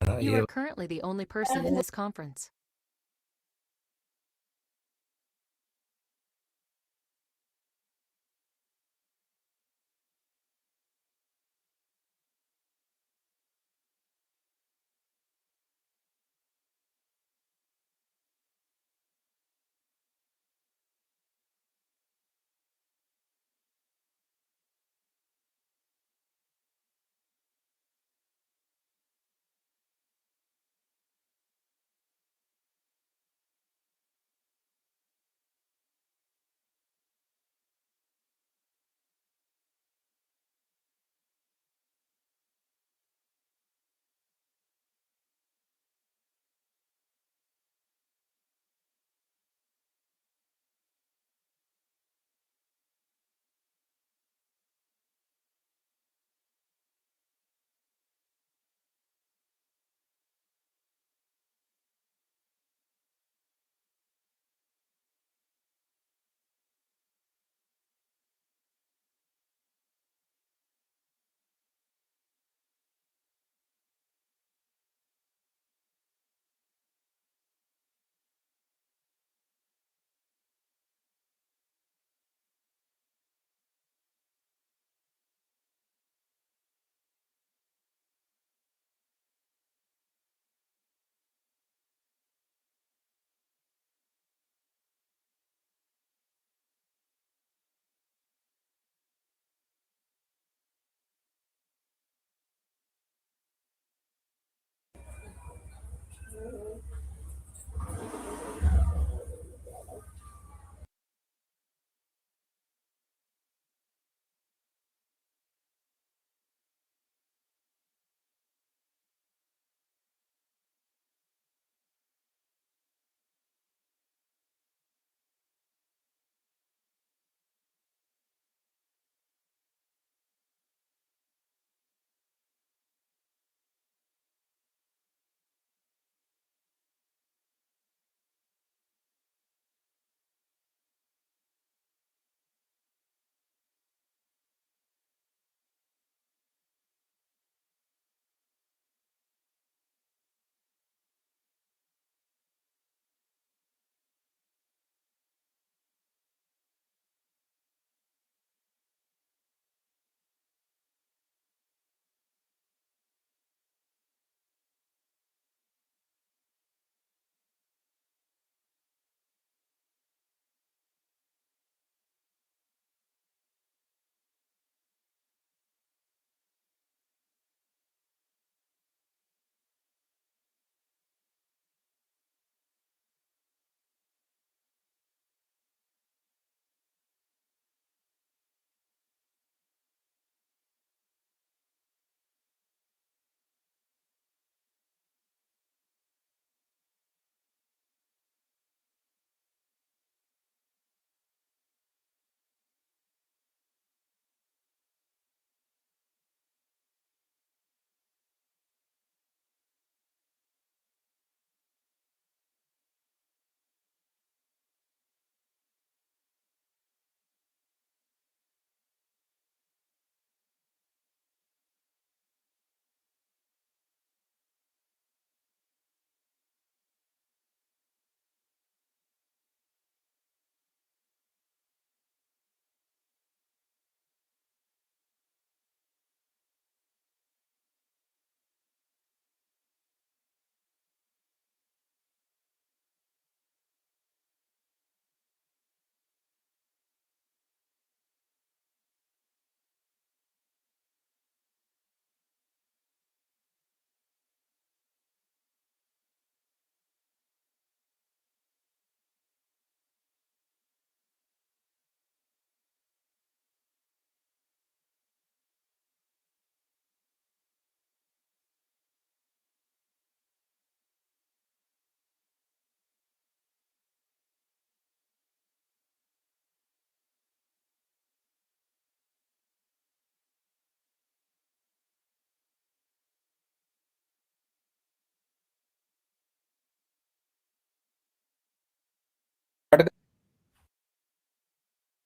You ये are currently the only person in this conference.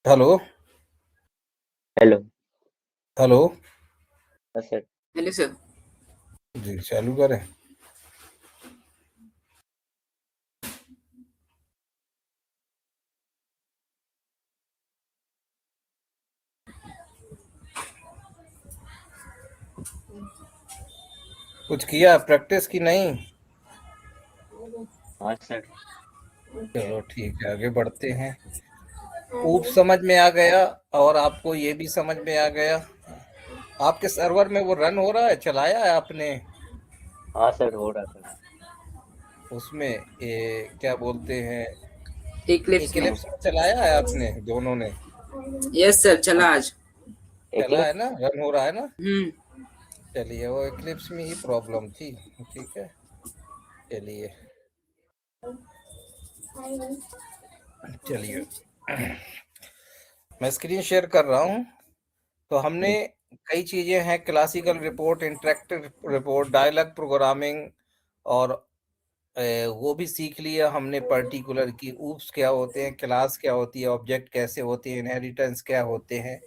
Hello. Hello. Hello. Sir. Hello sir. जी चालू करें। कुछ किया, प्रैक्टिस की नहीं? हाँ सर। चलो ठीक है, आगे बढ़ते हैं। ऊप समझ में आ गया, और आपको ये भी समझ में आ गया। आपके सर्वर में वो रन हो रहा है, चलाया है आपने? हाँ सर, हो रहा था। उसमें क्या बोलते हैं, इक्लिप्स में। इक्लिप्स में चलाया है आपने दोनों ने? यस सर, चला आज। चला है एक्लिप्स। ना, रन हो रहा है ना? हम्म। चलिए, वो इक्लिप्स में ही प्रॉब्लम थी। ठीक है, चलिए चलिए मैं स्क्रीन शेयर कर रहा हूँ। तो हमने कई चीजें हैं, classical report, interactive report, dialogue programming, और वो भी सीख लिया हमने पर्टिकुलर की ऊप्स क्या होते हैं, क्लास क्या होती है, ऑब्जेक्ट कैसे होते हैं, इनहेरिटेंस क्या होते हैं।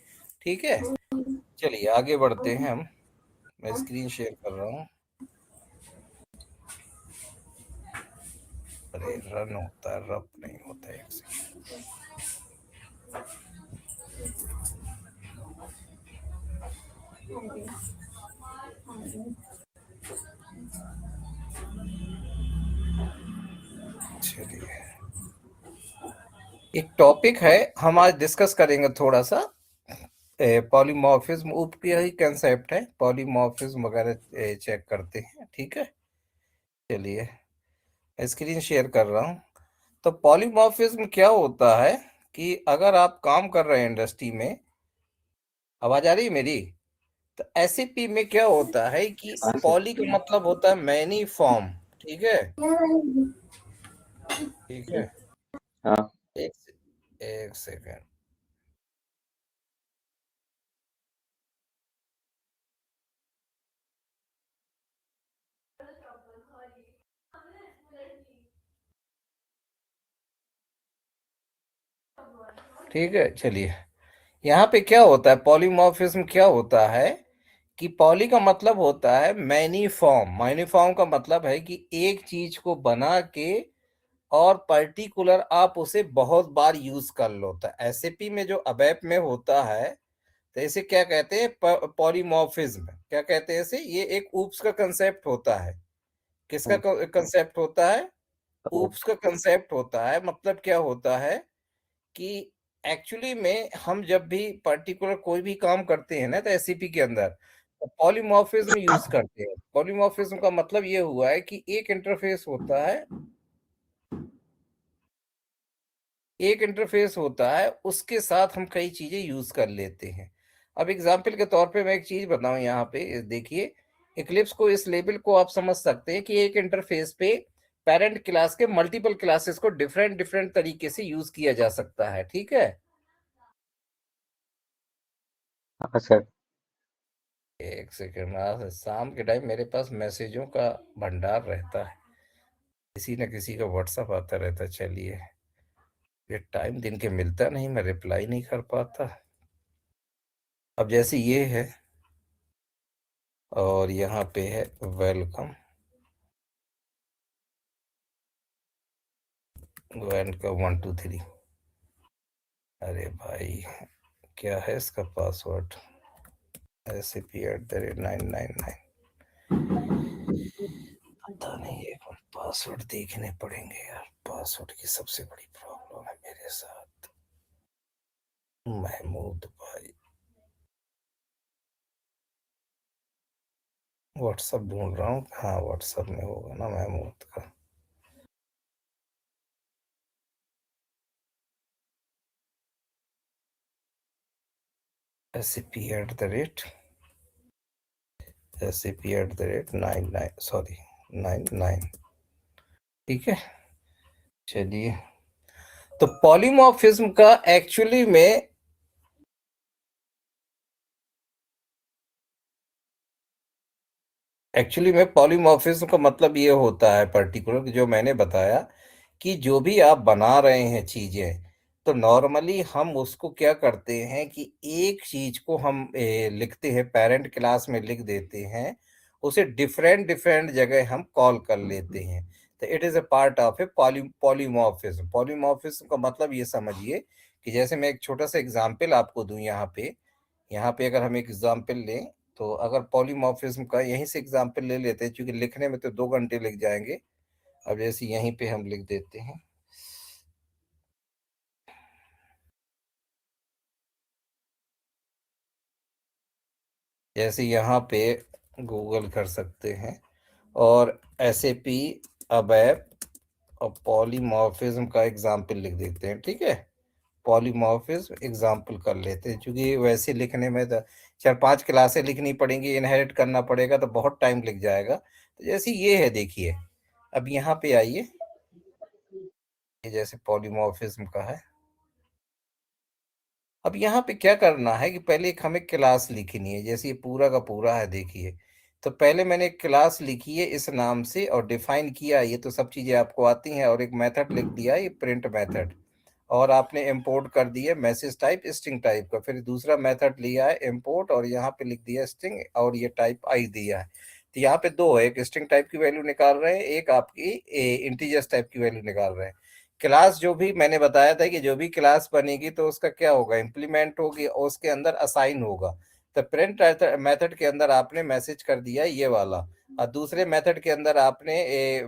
ठीक है, चलिए आगे बढ़ते हैं हम। मैं स्क्रीन शेयर कर रहा हूँ। अरे रन होता है, रब नहीं होता है, एक सेकंड। चलिए, एक टॉपिक है, हम आज डिस्कस करेंगे थोड़ा सा। पॉलीमॉर्फिज्म उप की ही कंसेप्ट है, पॉलीमॉर्फिज्म वगैरह चेक करते हैं। ठीक है, चलिए स्क्रीन शेयर कर रहा हूँ। तो पॉलीमॉर्फिज्म क्या होता है कि अगर आप काम कर रहे हैं इंडस्ट्री में, आवाज आ रही है मेरी? तो एसएपी में क्या होता है कि हाँ सर। पॉली का मतलब होता है मैनी फॉर्म। ठीक है, ठीक है। हाँ। एक सेकेंड। ठीक है, चलिए, यहाँ पे क्या होता है, पॉलीमॉर्फिज्म क्या होता है कि पॉली का मतलब होता है मैनी फॉर्म। मैनी फॉर्म का मतलब है कि एक चीज को बना के और पर्टिकुलर आप उसे बहुत बार यूज कर लो। तो एसएपी में जो अबैप में होता है, तो इसे क्या कहते हैं, पॉलीमॉर्फिज्म। क्या कहते हैं इसे? ये एक ऊप्स का कंसेप्ट होता है। किसका कंसेप्ट होता है? ऊप्स का कंसेप्ट होता है। मतलब क्या होता है कि एक्चुअली में हम जब भी पर्टिकुलर कोई भी काम करते हैं ना, तो एससीपी के अंदर तो पॉलीमॉर्फिज्म यूज करते हैं। पॉलीमॉर्फिज्म का मतलब ये हुआ है कि एक इंटरफेस होता है, एक इंटरफेस होता है, उसके साथ हम कई चीजें यूज कर लेते हैं। अब एग्जाम्पल के तौर पे मैं एक चीज बताऊं, यहाँ पे देखिए, इक्लिप्स को, इस लेबल को आप समझ सकते हैं कि एक इंटरफेस पे पेरेंट क्लास के मल्टीपल क्लासेस को डिफरेंट डिफरेंट तरीके से यूज किया जा सकता है। ठीक है, हाँ सर। एक सेकेंड। आज शाम के टाइम मेरे पास मैसेजों का भंडार रहता है, किसी न किसी का व्हाट्सएप आता रहता है। चलिए, ये टाइम दिन के मिलता नहीं, मैं रिप्लाई नहीं कर पाता। अब जैसे ये है, और यहाँ पे है वेलकम, वेलकम 1 2 3। अरे भाई, क्या है इसका पासवर्ड? SCP@999। पता नहीं, एक मिनट, पासवर्ड देखने पड़ेंगे यार। पासवर्ड की सबसे बड़ी प्रॉब्लम है मेरे साथ। महमूद भाई, व्हाट्सएप ढूंढ रहा हूँ, हाँ व्हाट्सएप में होगा ना महमूद का। SCP@99, sorry 99। ठीक है, चलिए। तो पॉलीमॉर्फिज्म का एक्चुअली में पॉलीमॉर्फिज्म का मतलब ये होता है पर्टिकुलर, जो मैंने बताया, कि जो भी आप बना रहे हैं चीजें, तो नॉर्मली हम उसको क्या करते हैं कि एक चीज को हम लिखते हैं, पेरेंट क्लास में लिख देते हैं, उसे डिफरेंट डिफरेंट जगह हम कॉल कर लेते हैं। तो it is a part of A polymorphism. Polymorphism का मतलब ये समझिए कि जैसे मैं एक छोटा सा एग्जांपल आपको दूं, यहाँ पे अगर हम एक एग्जांपल लें, तो अगर पॉलीमॉर्फिज्म का यहीं से एग्जांपल ले लेते हैं, क्योंकि लिखने में तो 2 घंटे लग जाएंगे। अब जैसे यहीं पे हम लिख देते हैं, जैसे यहाँ पे गूगल कर सकते हैं और SAP अबैप और पॉलीमॉर्फिज्म का एग्जाम्पल लिख देते हैं। ठीक है, पॉलीमॉर्फिज्म एग्जाम्पल कर लेते हैं, क्योंकि वैसे लिखने में तो 4-5 क्लासें लिखनी पड़ेंगी, इनहेरिट करना पड़ेगा, तो बहुत टाइम लग जाएगा। तो जैसे ये है, देखिए अब यहाँ पे आइए, ये जैसे पॉलीमॉर्फिज्म का है। अब यहाँ पे क्या करना है कि पहले एक हमें क्लास लिखनी है, जैसे ये पूरा का पूरा है, देखिए। तो पहले मैंने एक क्लास लिखी है इस नाम से और डिफाइन किया, ये तो सब चीजें आपको आती हैं, और एक मेथड लिख दिया, ये प्रिंट मेथड, और आपने इंपोर्ट कर दिया मैसेज टाइप स्ट्रिंग टाइप का। फिर दूसरा मेथड लिया है इंपोर्ट, और यहाँ पे लिख दिया स्ट्रिंग, और ये टाइप आई दिया है। तो यहाँ पे 2 है, एक स्ट्रिंग टाइप की वैल्यू निकाल रहे हैं, एक आपकी इंटीजर्स टाइप की वैल्यू निकाल रहे हैं। क्लास जो भी मैंने बताया था कि जो भी क्लास बनेगी तो उसका क्या होगा, इम्प्लीमेंट होगी और उसके अंदर असाइन होगा। तो प्रिंट मेथड के अंदर आपने मैसेज कर दिया ये वाला, और दूसरे मेथड के अंदर आपने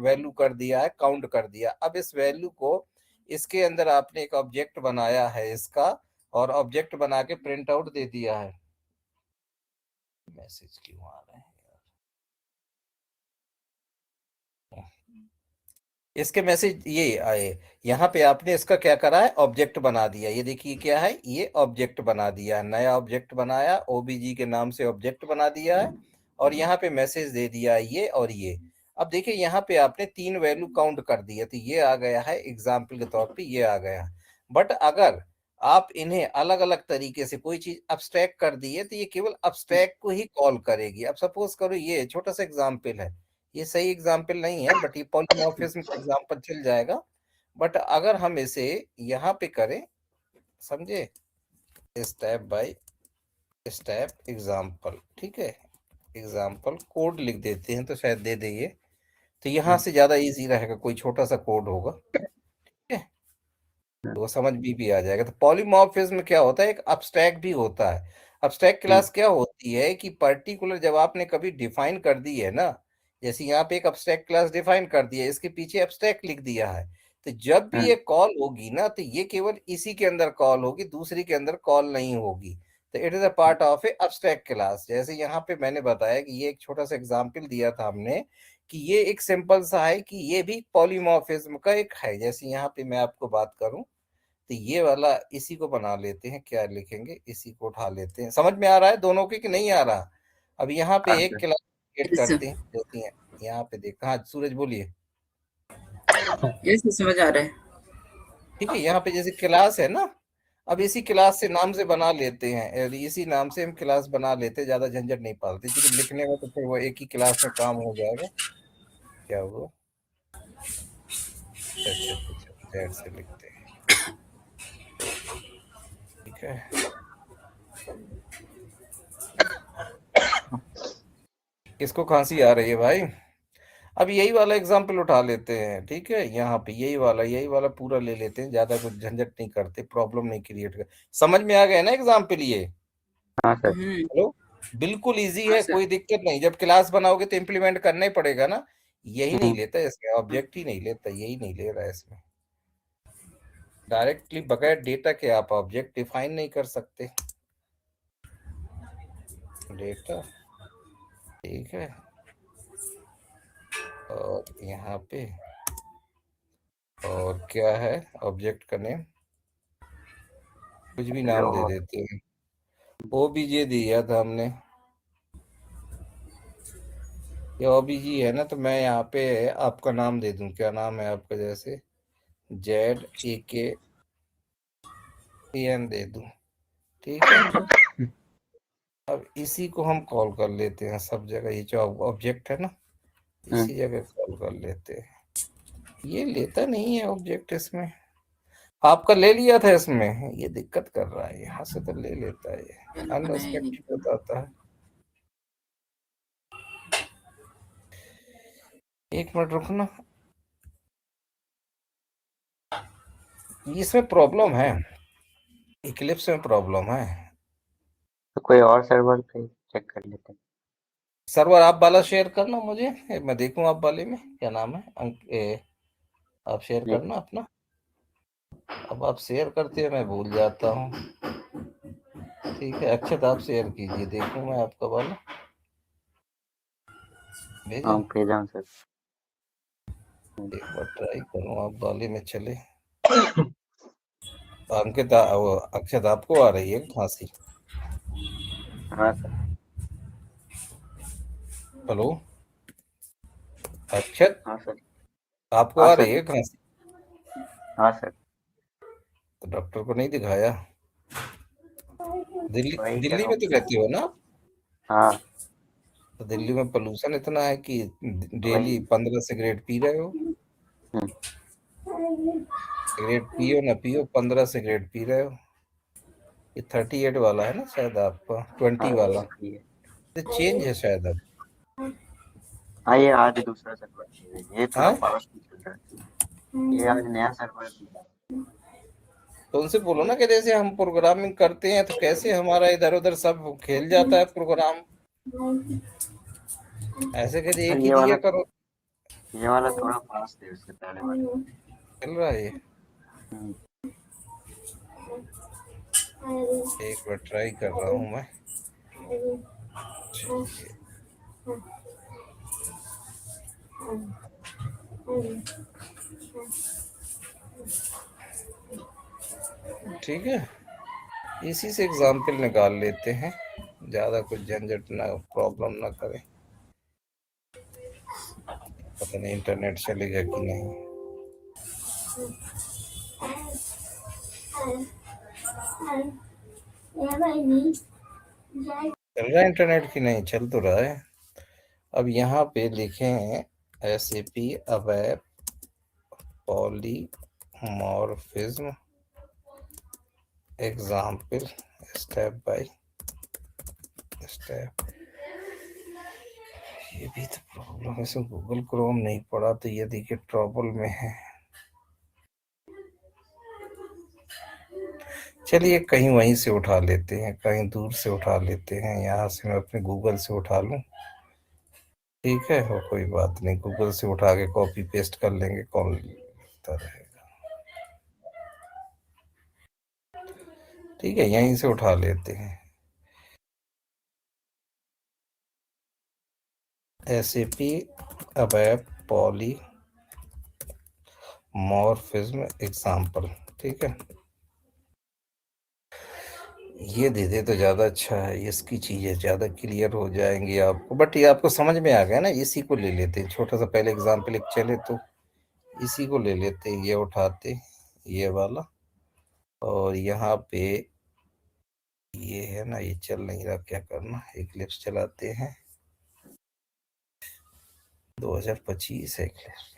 वैल्यू कर दिया है, काउंट कर दिया। अब इस वैल्यू को इसके अंदर आपने एक ऑब्जेक्ट बनाया है इसका, और ऑब्जेक्ट बना के प्रिंट आउट दे दिया है। मैसेज क्यों आ रहे हैं यार? इसके मैसेज ये आए, यहाँ पे आपने इसका क्या करा है, ऑब्जेक्ट बना दिया। ये देखिए क्या है, ये ऑब्जेक्ट बना दिया है, नया ऑब्जेक्ट बनाया, OBG के नाम से ऑब्जेक्ट बना दिया है, और यहाँ पे मैसेज दे दिया है ये और ये। अब देखिए यहाँ पे आपने 3 वैल्यू काउंट कर दिया, तो ये आ गया है एग्जाम्पल के तौर पे, ये आ गया। बट अगर आप इन्हें अलग अलग तरीके से कोई चीज अब्स्ट्रैक्ट कर दी है, तो ये केवल अब्स्ट्रैक्ट को ही कॉल करेगी। अब सपोज करो ये छोटा सा एग्जाम्पल है, ये सही एग्जाम्पल नहीं है, बट ये पॉलीमॉर्फिज्म का एग्जाम्पल चल जाएगा। बट अगर हम इसे यहाँ पे करें, समझे, स्टेप बाय स्टेप एग्जाम्पल, ठीक है, एग्जाम्पल कोड लिख देते हैं तो शायद दे देंगे, तो यहाँ से ज्यादा इजी रहेगा, कोई छोटा सा कोड होगा, ठीक है, तो वो समझ भी आ जाएगा। तो पॉलीमॉर्फिज्म क्या होता है, एक अब्स्ट्रैक्ट भी होता है। अब्स्ट्रैक्ट क्लास क्या होती है कि पर्टिकुलर जब आपने कभी डिफाइन कर दी है ना, जैसे यहाँ पे एक अब्स्ट्रैक्ट क्लास डिफाइन कर दिया है, इसके पीछे अब्स्ट्रैक्ट लिख दिया है, तो जब भी ये कॉल होगी ना, तो ये केवल इसी के अंदर कॉल होगी, दूसरी के अंदर कॉल नहीं होगी। तो it is a part of A abstract class. जैसे यहाँ पे मैंने बताया कि ये एक छोटा सा एग्जाम्पल दिया था हमने, कि ये एक सिंपल सा है कि ये भी पॉलीमॉर्फिज्म का एक है। जैसे यहाँ पे मैं आपको बात करूं, तो ये वाला इसी को बना लेते हैं, क्या लिखेंगे, इसी को उठा लेते हैं। समझ में आ रहा है दोनों के कि नहीं आ रहा? अब यहाँ पे एक क्लास क्रिएट यस सर, करते हैं, देते हैं यहाँ पे, देखा, हाँ सूरज बोलिए। यस सर, समझ आ रहा है। ठीक है, यहाँ पे जैसे क्लास है ना, अब इसी क्लास से नाम से बना लेते हैं, और इसी नाम से हम क्लास बना लेते हैं, ज्यादा झंझट नहीं पालते, क्योंकि लिखने में तो फिर वो एक ही क्लास में काम हो जाएगा। क्या हुआ, अच्छा अच्छा अच्छा, जेड से लिखते हैं, ठीक है। किसको खांसी आ रही है भाई? अब यही वाला एग्जाम्पल उठा लेते हैं, ठीक है, यहाँ पे यही वाला पूरा ले लेते हैं, ज्यादा कुछ झंझट नहीं करते, प्रॉब्लम नहीं क्रिएट कर। समझ में आ गया ना एग्जाम्पल ये? हाँ सर। हेलो, बिल्कुल इजी हाँ है, सर। कोई दिक्कत नहीं। जब क्लास बनाओगे तो इम्प्लीमेंट करना ही पड़ेगा ना। यही नहीं हम्म, लेता इसमें, ऑब्जेक्ट ही नहीं लेता, यही नहीं ले रहा है इसमें। डायरेक्टली बगैर डेटा के आप ऑब्जेक्ट डिफाइन नहीं कर सकते, डेटा, ठीक है। और यहाँ पे और क्या है, ऑब्जेक्ट का नेम कुछ भी नाम दे और देते हैं, OBJ दिया था हमने, ये OBG है ना, तो मैं यहाँ पे आपका नाम दे दूं, क्या नाम है आपका, जैसे ZAKAN दे दूं, ठीक है। अब इसी को हम कॉल कर लेते हैं सब जगह, ये जो ऑब्जेक्ट है ना, इसी जगह कॉल कर लेते हैं। ये लेता नहीं है ऑब्जेक्ट इसमें, आपका ले लिया था इसमें, ये दिक्कत कर रहा है, यहाँ से तो ले लेता है, ये मैंने बनाया ही नहीं। अनरिस्ट्रिक्टेड बताता है। एक मिनट रुकना, इसमें प्रॉब्लम है, इक्लिप्स में प्रॉब्लम है। तो कोई और सर्वर पे चेक कर लेते हैं। सर्वर आप वाला शेयर करना मुझे, मैं देखूं आप वाले में क्या नाम है आप शेयर जी करना अपना। अब आप शेयर करते हैं मैं भूल जाता हूँ। ठीक है, अक्षत आप शेयर कीजिए, देखूं मैं आपका वाला भेजा। हाँ भेजा हूँ सर। एक बार ट्राई करूं आप वाले में चले। अंकित वो अक्षत आपको आ रही है खांसी? हाँ सर। हेलो अक्षत, हाँ सर। आपको हाँ आ रही सर। है खांसी? हाँ सर। तो डॉक्टर को नहीं दिखाया? दिल्ली वही कर दिल्ली रहा में हूँ। तो रहती हो ना आप? हाँ तो दिल्ली में पोल्यूशन इतना है कि डेली वही। 15 सिगरेट पी रहे हो। हम्म, सिगरेट पियो ना पियो, 15 सिगरेट पी रहे हो। ये 38 वाला है ना शायद आपका, 20 हाँ वाला सही है। तो चेंज है शायद अब। हाँ ये आज दूसरा सर्वर है, ये थोड़ा हाँ, फास्ट चल रहा है। ये आज नया सर्वर है। तो उनसे बोलो ना कि जैसे हम प्रोग्रामिंग करते हैं तो कैसे हमारा इधर उधर सब खेल जाता है प्रोग्राम, ऐसे कैसे सर एक ही दिया करो। ये वाला थोड़ा फास्ट है उससे पहले वाले। चल रहा है ये, हम्म, एक बार ट्राई कर रहा हूँ मैं। चलिए, ठीक है, इसी से एग्जाम्पल निकाल लेते हैं, ज्यादा कुछ झंझट ना, प्रॉब्लम ना करें। पता नहीं इंटरनेट चलेगा कि नहीं। चल रहा है इंटरनेट की नहीं, चल तो रहा है। अब यहाँ पे लिखें SAP अवैप polymorphism example step by step. ये भी तो प्रॉब्लम है, इसमें गूगल क्रोम नहीं पड़ा तो ये देखिए ट्रबल में है। चलिए कहीं वहीं से उठा लेते हैं, कहीं दूर से उठा लेते हैं, यहाँ से मैं अपने गूगल से उठा लूँ। ठीक है, हो कोई बात नहीं, गूगल से उठा के कॉपी पेस्ट कर लेंगे, कौन लेता रहेगा। ठीक है, यहीं से उठा लेते हैं। SAP अवैप पॉलीमॉर्फिज्म एग्जाम्पल, ठीक है, ये दे दे तो ज़्यादा अच्छा है, इसकी चीज़ें ज़्यादा क्लियर हो जाएंगी आपको। बट ये आपको समझ में आ गया ना, इसी को ले लेते हैं, छोटा सा पहले एग्जाम्पल एक चले तो इसी को ले लेते हैं, ये उठाते ये वाला, और यहाँ पे ये है ना, ये चल नहीं रहा, क्या करना, एक्लिप्स चलाते हैं, 2025 है एक्लिप्स।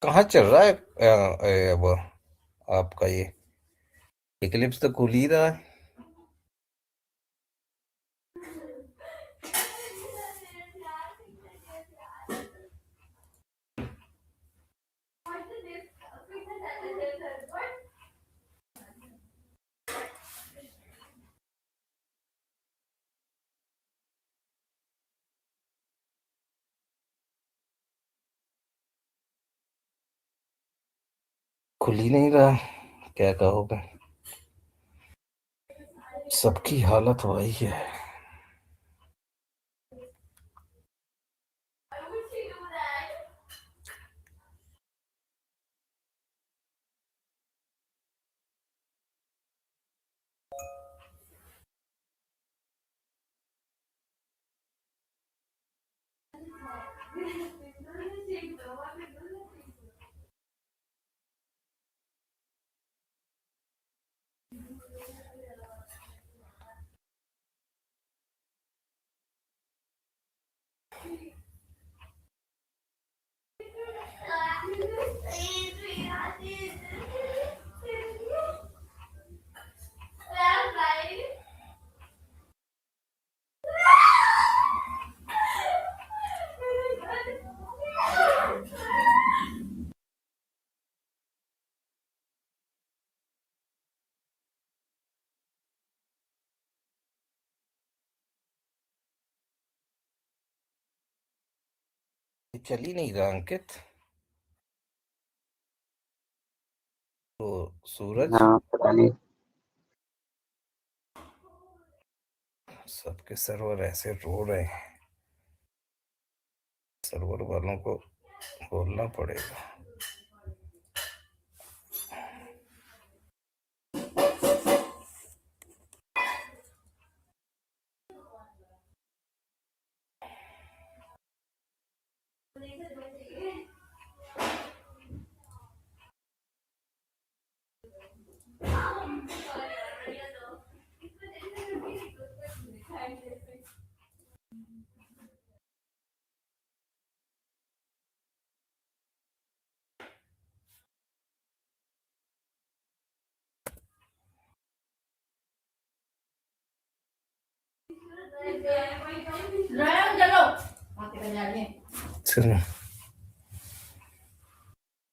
कहाँ चल रहा है वो आपका ये एक्लिप्स तो खुल ही रहा है। खुल ही नहीं रहा, क्या कहोगे, सबकी हालत वही है। चल ही नहीं रहा अंकित। तो सूरज, हाँ पता नहीं। सबके सर्वर ऐसे रो रहे हैं, सर्वर वालों को बोलना पड़ेगा। चलो,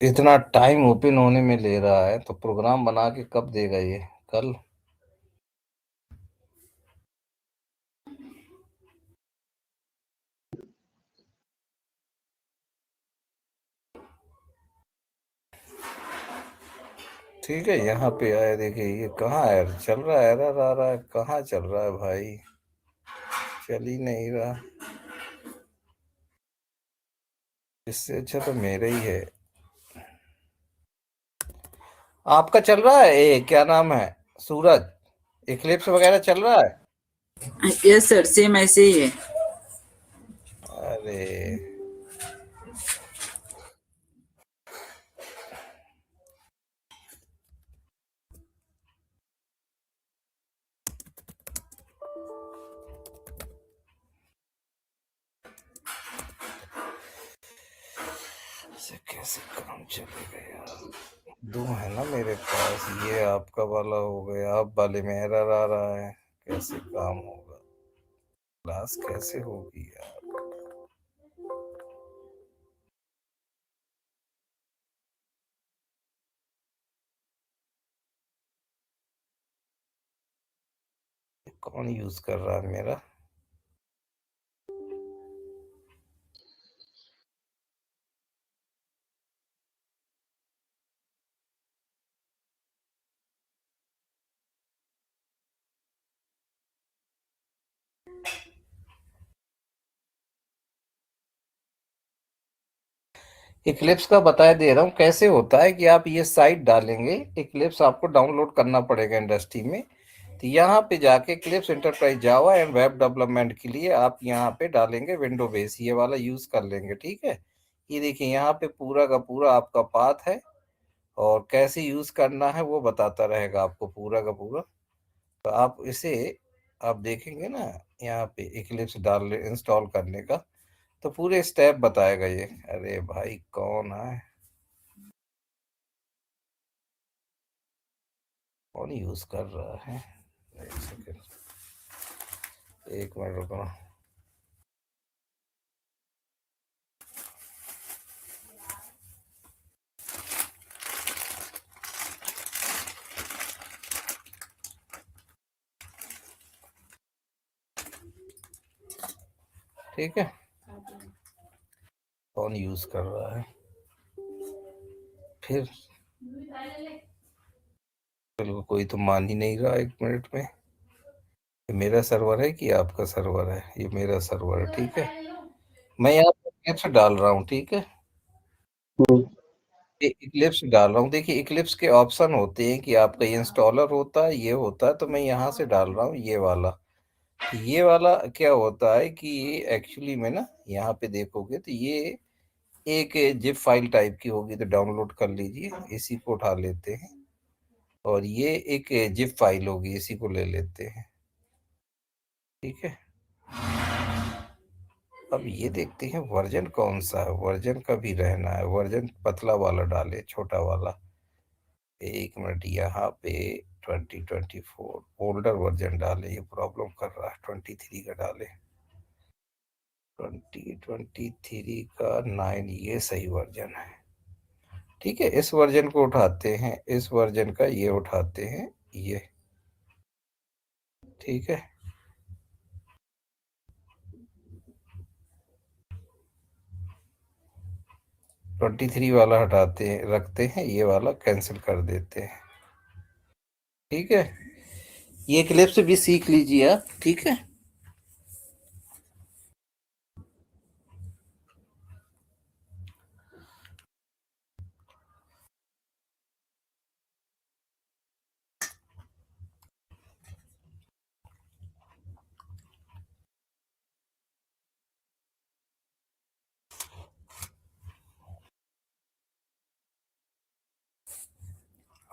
इतना टाइम ओपन होने में ले रहा है तो प्रोग्राम बना के कब देगा ये? कल? ठीक है, यहाँ पे आया, देखिए ये कहाँ है, चल रहा है, एरर आ रहा है, कहाँ चल रहा है भाई, चल ही नहीं रहा। इससे अच्छा तो मेरा ही है। आपका चल रहा है, ये क्या नाम है, सूरज, इक्लिप्स वगैरह चल रहा है? यस सर, सेम ऐसे ही है। अरे इसे कैसे काम चलेगा यार? दो है ना मेरे पास, ये आपका वाला हो गया, आप वाले में एरर आ रहा है, कैसे काम होगा, क्लास कैसे होगी यार? कौन यूज कर रहा है मेरा? इक्लिप्स का बताया दे रहा हूँ कैसे होता है कि आप ये साइट डालेंगे, इक्लिप्स आपको डाउनलोड करना पड़ेगा इंडस्ट्री में। तो यहाँ पे जाके Eclipse enterprise Java and web development के लिए आप यहाँ पे डालेंगे विंडो बेस, ये वाला यूज कर लेंगे, ठीक है। ये देखिए यहाँ पे पूरा का पूरा आपका पाथ है, और कैसे यूज करना है वो बताता रहेगा आपको पूरा का पूरा। तो आप इसे, आप देखेंगे ना यहाँ पे इक्लिप्स डाल इंस्टॉल करने का, तो पूरे स्टेप बताएगा ये। अरे भाई कौन है, कौन यूज कर रहा है? एक सेकेंड, एक मिनट रुको। ठीक है, कौन यूज कर रहा है? फिर चलो, कोई तो मान ही नहीं रहा, एक मिनट में। ये मेरा सर्वर है कि आपका सर्वर है? ये मेरा सर्वर है, ठीक है। मैं यहाँ पे इक्लिप्स डाल रहा हूँ, ठीक है, हम्म, ये इक्लिप्स डाल रहा हूँ। देखिए इक्लिप्स के ऑप्शन होते हैं कि आपका ये इंस्टॉलर होता है, ये होता है, तो मैं यहाँ से डाल रहा हूँ ये वाला। ये वाला क्या होता है कि ये एक्चुअली में ना, यहाँ पे देखोगे तो ये एक जिप फाइल टाइप की होगी, तो डाउनलोड कर लीजिए, इसी को उठा लेते हैं। और ये एक जिप फाइल होगी, इसी को ले लेते हैं, ठीक है। अब ये देखते हैं वर्जन कौन सा है, वर्जन का भी रहना है, वर्जन पतला वाला डाले, छोटा वाला। एक मिनट, यहाँ पे 2024 ओल्डर वर्जन डाले, ये प्रॉब्लम कर रहा है, 23 का डाले, 2023 का 9, ये सही वर्जन है, ठीक है। इस वर्जन को उठाते हैं, इस वर्जन का ये उठाते हैं, ये, ठीक है। 23 वाला हटाते हैं, रखते हैं, ये वाला कैंसिल कर देते हैं। ठीक है, ये क्लिप्स भी सीख लीजिए आप। ठीक है,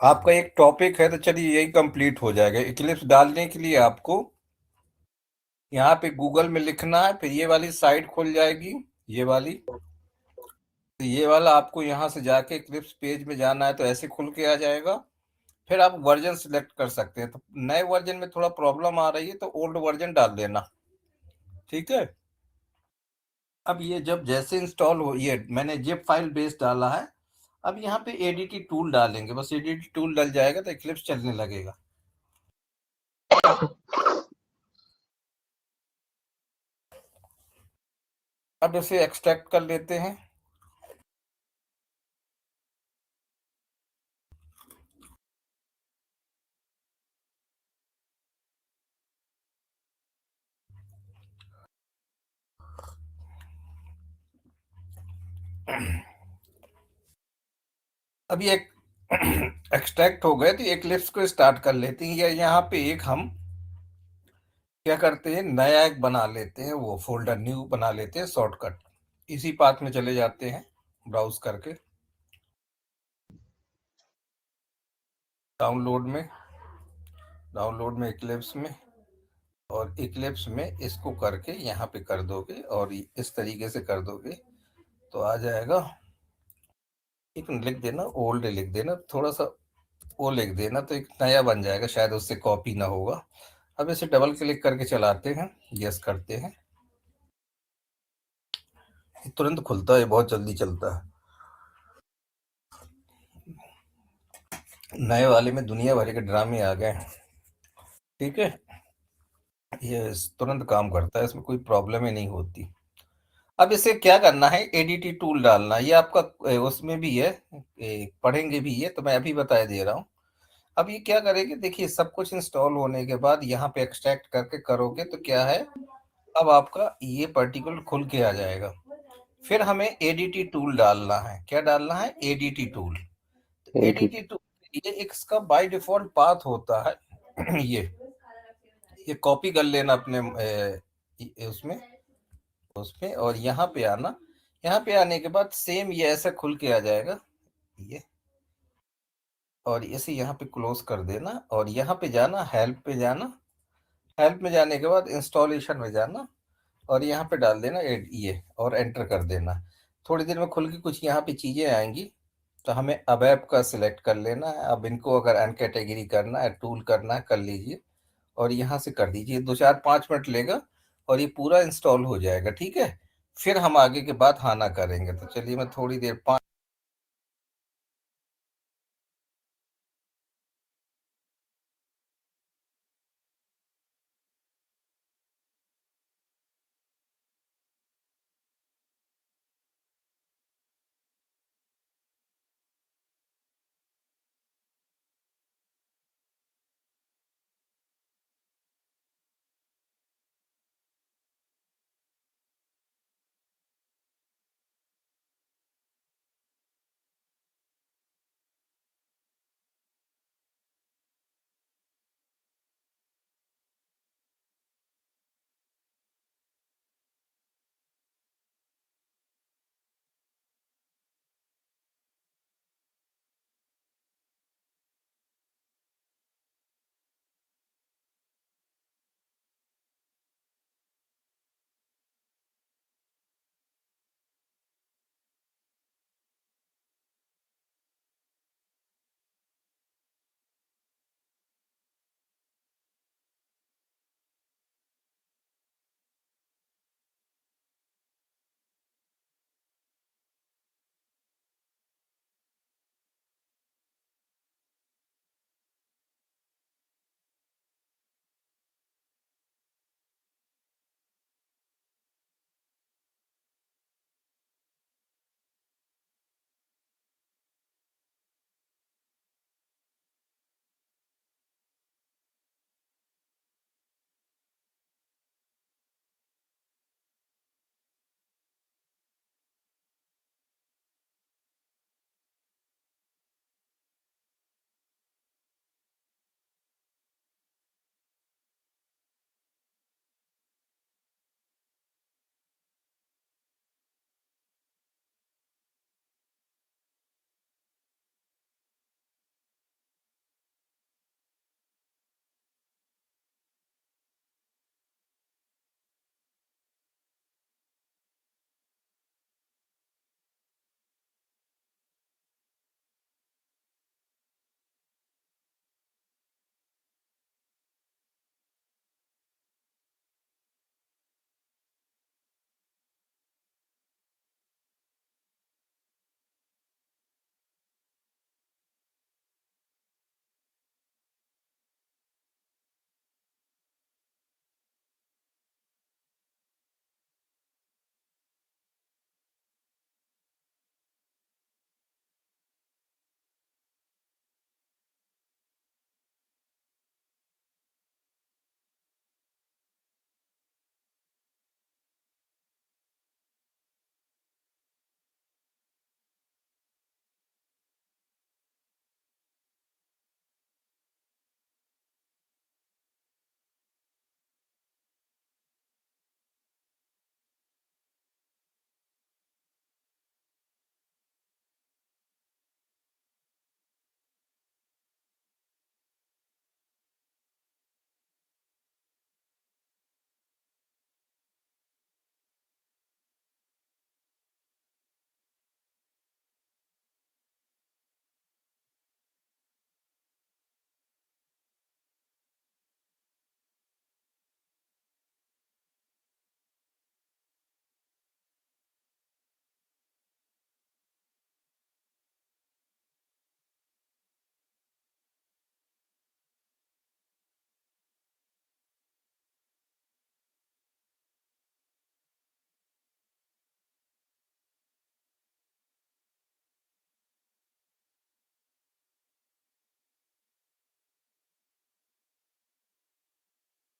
आपका एक टॉपिक है तो चलिए यही कंप्लीट हो जाएगा। इक्लिप्स डालने के लिए आपको यहाँ पे गूगल में लिखना है, फिर ये वाली साइट खुल जाएगी, ये वाली। तो ये वाला आपको यहाँ से जाके इक्लिप्स पेज में जाना है तो ऐसे खुल के आ जाएगा। फिर आप वर्जन सिलेक्ट कर सकते हैं। तो नए वर्जन में थोड़ा प्रॉब्लम आ रही है तो ओल्ड वर्जन डाल देना। ठीक है, अब ये जब जैसे इंस्टॉल हो, ये मैंने जिप फाइल बेस डाला है। अब यहाँ पे एडीटी टूल डालेंगे, बस एडीटी टूल डल जाएगा तो इक्लिप्स चलने लगेगा। अब इसे एक्सट्रैक्ट कर लेते हैं। अब ये एक्सट्रैक्ट हो गए तो इक्लिप्स को स्टार्ट कर लेते हैं। या यहाँ पे एक हम क्या करते हैं, नया एक बना लेते हैं, वो फोल्डर न्यू बना लेते हैं शॉर्टकट। इसी पाथ में चले जाते हैं ब्राउज करके, डाउनलोड में इक्लिप्स में, और इक्लिप्स में इसको करके यहाँ पे कर दोगे और इस तरीके से कर दोगे तो आ जाएगा। एक लिख देना, ओल्ड लिख देना, थोड़ा सा वो लिख देना तो एक नया बन जाएगा, शायद उससे कॉपी ना होगा। अब इसे डबल क्लिक करके चलाते हैं, यस करते हैं, तुरंत खुलता है, बहुत जल्दी चलता है। नए वाले में दुनिया भर के ड्रामे आ गए हैं। ठीक है, ये तुरंत काम करता है, इसमें कोई प्रॉब्लम ही नहीं होती। अब इसे क्या करना है, एडीटी टूल डालना, ये आपका उसमें भी है, पढ़ेंगे भी ये, तो मैं अभी बता दे रहा हूँ। अब ये क्या करेंगे, देखिए सब कुछ इंस्टॉल होने के बाद यहाँ पे एक्सट्रैक्ट करके करोगे तो क्या है, अब आपका ये पर्टिकुलर खुल के आ जाएगा। फिर हमें एडीटी टूल डालना है। क्या डालना है, एडीटी टूल। एडीटी टूल ये एक इसका बाय डिफॉल्ट पाथ होता है। ये कॉपी कर लेना अपने उसमें उसमें, और यहाँ पे आना। यहाँ पे आने के बाद सेम ये ऐसा खुल के आ जाएगा ये, और इसे यहाँ पे क्लोज कर देना और यहाँ पे जाना, हेल्प पे जाना। हेल्प में जाने के बाद इंस्टॉलेशन में जाना और यहाँ पे डाल देना ये और एंटर कर देना। थोड़ी देर में खुल के कुछ यहाँ पे चीजें आएंगी, तो हमें अब ऐप का सिलेक्ट कर लेना है। अब इनको अगर अन कैटेगरी करना है, टूल करना है, कर लीजिए और यहाँ से कर दीजिए। 2 4 5 मिनट लेगा और ये पूरा इंस्टॉल हो जाएगा। ठीक है, फिर हम आगे के बाद हाँ ना करेंगे। तो चलिए मैं थोड़ी देर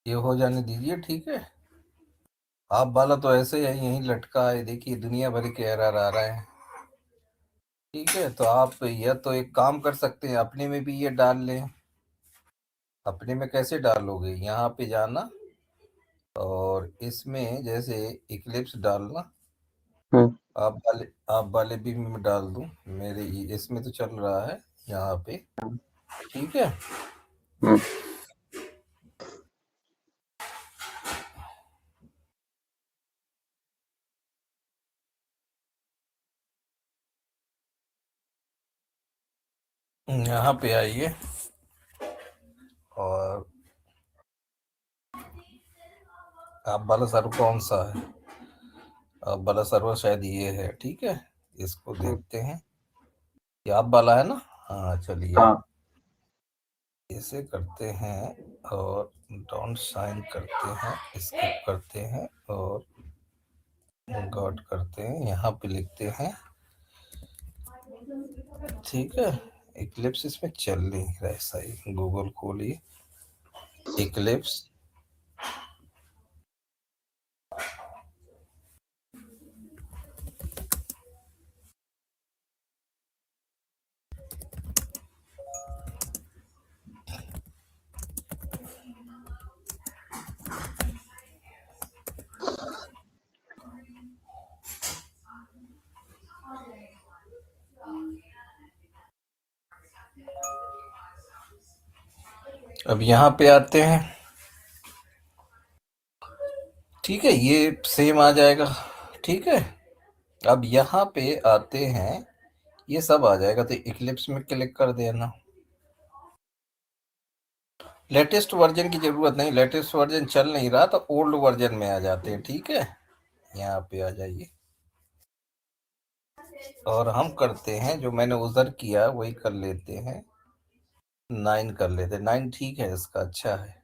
ये हो जाने दीजिए, ठीक है। आप वाला तो ऐसे ही यहीं लटका है, देखिए दुनिया भर के एरर आ रहे हैं। ठीक है, तो आप या तो एक काम कर सकते हैं, अपने में भी ये डाल लें। अपने में कैसे डालोगे, यहाँ पे जाना और इसमें जैसे इक्लिप्स डालना। हम्म आप वाले भी मैं डाल दूं, मेरे इसमें तो चल रहा है यहाँ पे। ठीक है, हम्म यहाँ पे आइए और आप वाला सर्वर कौन सा है? आप वाला सर्वर शायद ये है, ठीक है। इसको देखते हैं, ये आप वाला है ना। हाँ चलिए, हाँ ऐसे करते हैं और डोंट साइन करते हैं, स्किप करते हैं और गॉट करते हैं, यहाँ पे लिखते हैं। ठीक है, इक्लिप्स इसमें चल नहीं रहा है सही। गूगल खोलिए, इक्लिप्स। अब यहाँ पे आते हैं, ठीक है, ये सेम आ जाएगा। ठीक है, अब यहाँ पे आते हैं, ये सब आ जाएगा, तो इक्लिप्स में क्लिक कर देना। लेटेस्ट वर्जन की जरूरत नहीं, लेटेस्ट वर्जन चल नहीं रहा तो ओल्ड वर्जन में आ जाते हैं। ठीक है, यहाँ पे आ जाइए और हम करते हैं जो मैंने उधर किया वही कर लेते हैं। 9 कर लेते हैं, 9 ठीक है, इसका अच्छा है।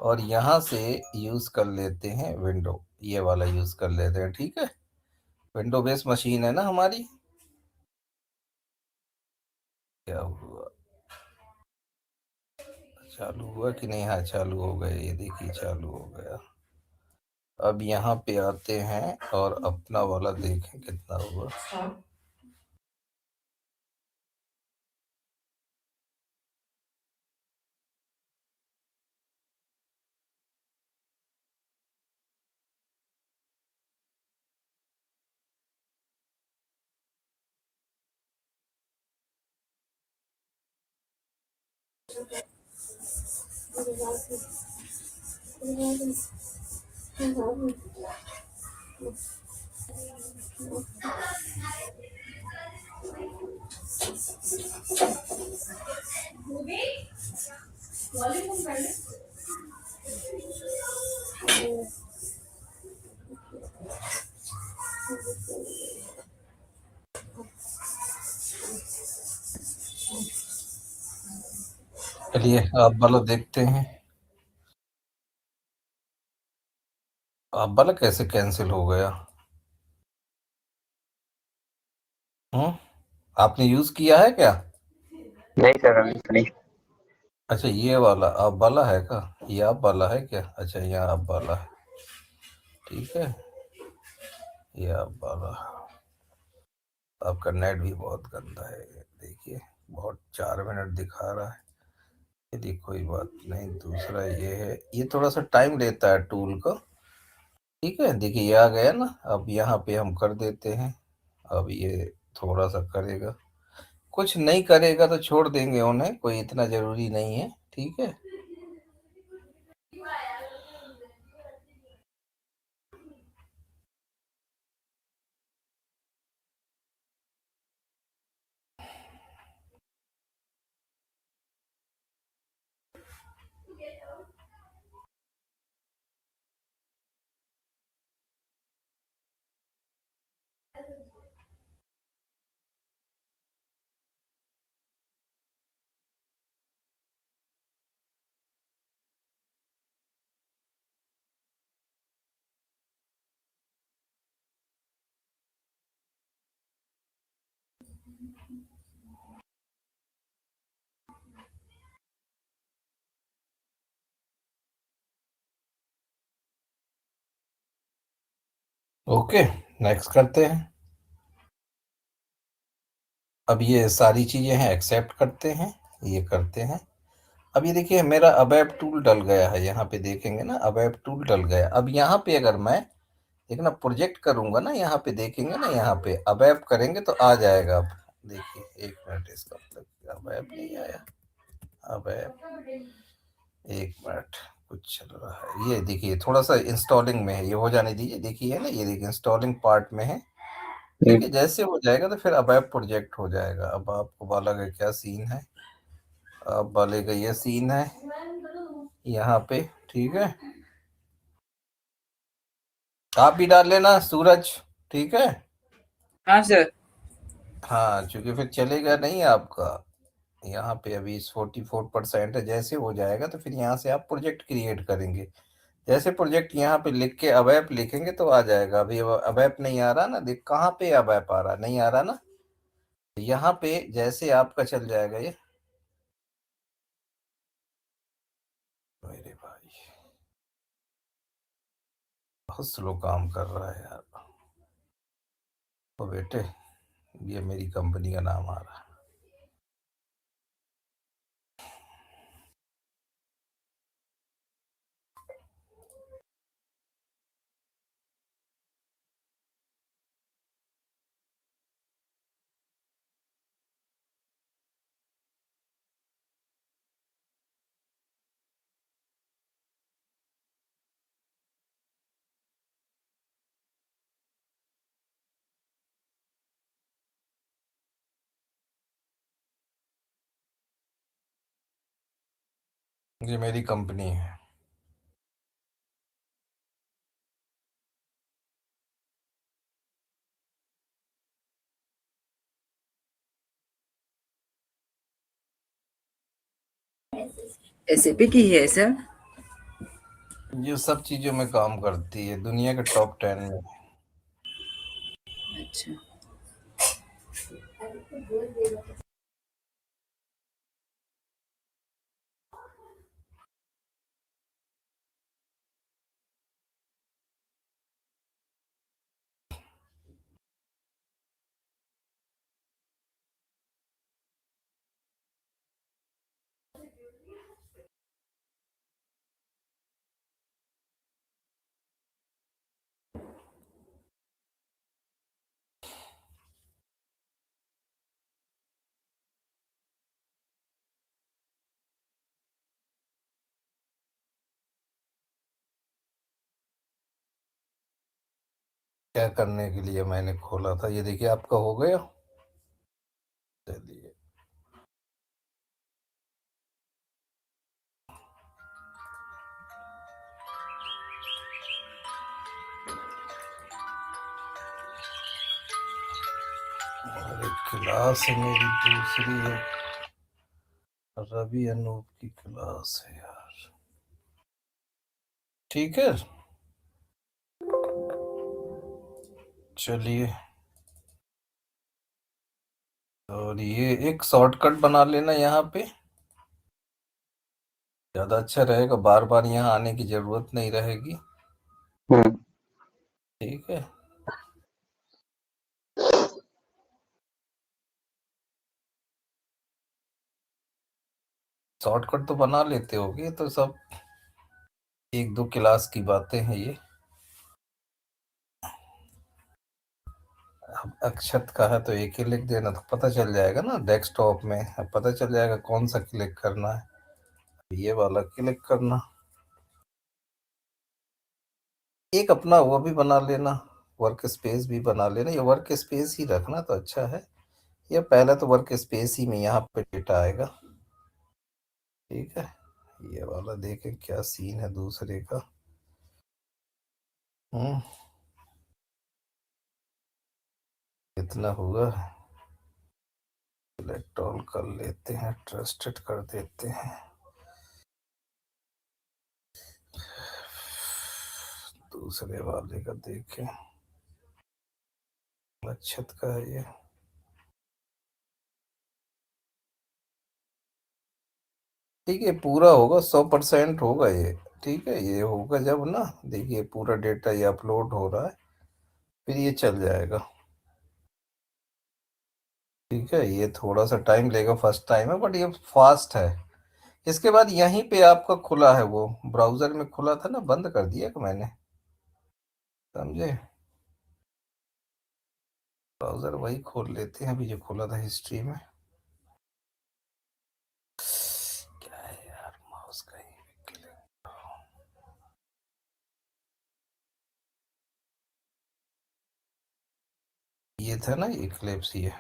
और यहाँ से यूज कर लेते हैं विंडो, ये वाला यूज कर लेते हैं। ठीक है, विंडो बेस्ड मशीन है ना हमारी। क्या हुआ, चालू हुआ कि नहीं? हाँ चालू हो गया, ये देखिए चालू हो गया। अब यहाँ पे आते हैं और अपना वाला देखें कितना हुआ। चलिए आप वाला देखते हैं। आप वाला कैसे कैंसिल हो गया? हम्म, आपने यूज किया है क्या? नहीं सर, अभी तो नहीं। अच्छा, ये वाला आप वाला है का? ये आप वाला है क्या? अच्छा, ये आप वाला है, ठीक है, ये आप वाला। आपका नेट भी बहुत गंदा है, देखिए बहुत 4 मिनट दिखा रहा है। यदि कोई बात नहीं, दूसरा ये है, ये थोड़ा सा टाइम लेता है टूल को। ठीक है, देखिए ये आ गया ना। अब यहाँ पे हम कर देते हैं, अब ये थोड़ा सा करेगा, कुछ नहीं करेगा तो छोड़ देंगे उन्हें, कोई इतना जरूरी नहीं है। ठीक है, ओके, नेक्स्ट करते हैं। अब ये सारी चीजें हैं, एक्सेप्ट करते हैं, ये करते हैं। अब ये देखिए मेरा अबैप टूल डल गया है, यहाँ पे देखेंगे ना अबैप टूल डल गया। अब यहाँ पे अगर मैं देखना प्रोजेक्ट करूंगा ना, यहाँ पे देखेंगे ना, यहाँ पे अबैप करेंगे तो आ जाएगा। अब देखिए 1 मिनट, इसका मतलब अबैप नहीं आया। अबैप 1 मिनट, कुछ चल रहा है। ये देखिए थोड़ा सा इंस्टॉलिंग में है, ये हो जाने दीजिए। देखिए है ना, ये देखिए इंस्टॉलिंग पार्ट में है। ठीक है, जैसे हो जाएगा तो फिर अबैप प्रोजेक्ट हो जाएगा। अब आपको वाला का क्या सीन है, अब वाले का ये सीन है यहाँ पे। ठीक है, आप भी डाल लेना सूरज। ठीक है, हाँ सर। हाँ, क्योंकि फिर चलेगा नहीं आपका। यहाँ पे अभी 44% है, जैसे हो जाएगा तो फिर यहाँ से आप प्रोजेक्ट क्रिएट करेंगे। जैसे प्रोजेक्ट यहाँ पे लिख के अबैप लिखेंगे तो आ जाएगा। अभी अबैप नहीं आ रहा ना, देख कहाँ पे अबैप आ रहा, नहीं आ रहा ना। यहाँ पे जैसे आपका चल जाएगा ये, मेरे भाई बहुत स्लो काम कर रहा है यार। तो बेटे ये मेरी कंपनी का नाम आ रहा है। ये मेरी कंपनी है। एसएपी की है सर। ये सब चीजों में काम करती है, दुनिया के टॉप 10 में। अच्छा। क्या करने के लिए मैंने खोला था, ये देखिए आपका हो गया। चलिए, और एक क्लास है मेरी दूसरी है, रवि अनूप की क्लास है यार। ठीक है, चलिए। और ये एक शॉर्टकट बना लेना, यहाँ पे ज्यादा अच्छा रहेगा, बार बार यहाँ आने की जरूरत नहीं रहेगी। ठीक है, शॉर्टकट तो बना लेते होगे, तो सब 1-2 क्लास की बातें हैं ये। अब अक्षत का है तो एक ही लिख देना तो पता चल जाएगा ना डेस्कटॉप में। अब पता चल जाएगा कौन सा क्लिक करना है, ये वाला क्लिक करना। एक अपना वो भी बना लेना, वर्क स्पेस भी बना लेना। ये वर्क स्पेस ही रखना तो अच्छा है। ये पहला तो वर्क स्पेस ही में यहाँ पे डेटा आएगा। ठीक है, ये वाला देखें क्या सीन है दूसरे का। कितना हुआ, सिलेक्ट ऑल कर लेते हैं, ट्रस्टेड कर देते हैं। दूसरे वाले का देखें, अक्षत का है ये। ठीक है, पूरा होगा, 100% होगा ये। ठीक है, ये होगा जब ना, देखिए पूरा डेटा ये अपलोड हो रहा है। फिर ये चल जाएगा। ठीक है, ये थोड़ा सा टाइम लेगा, फर्स्ट टाइम है बट ये फास्ट है। इसके बाद यहीं पे आपका खुला है, वो ब्राउजर में खुला था ना, बंद कर दिया कि मैंने, समझे। ब्राउजर वही खोल लेते हैं अभी जो खुला था हिस्ट्री में। क्या है यार, माउस का ही ये था ना, इक्लिप्स ये।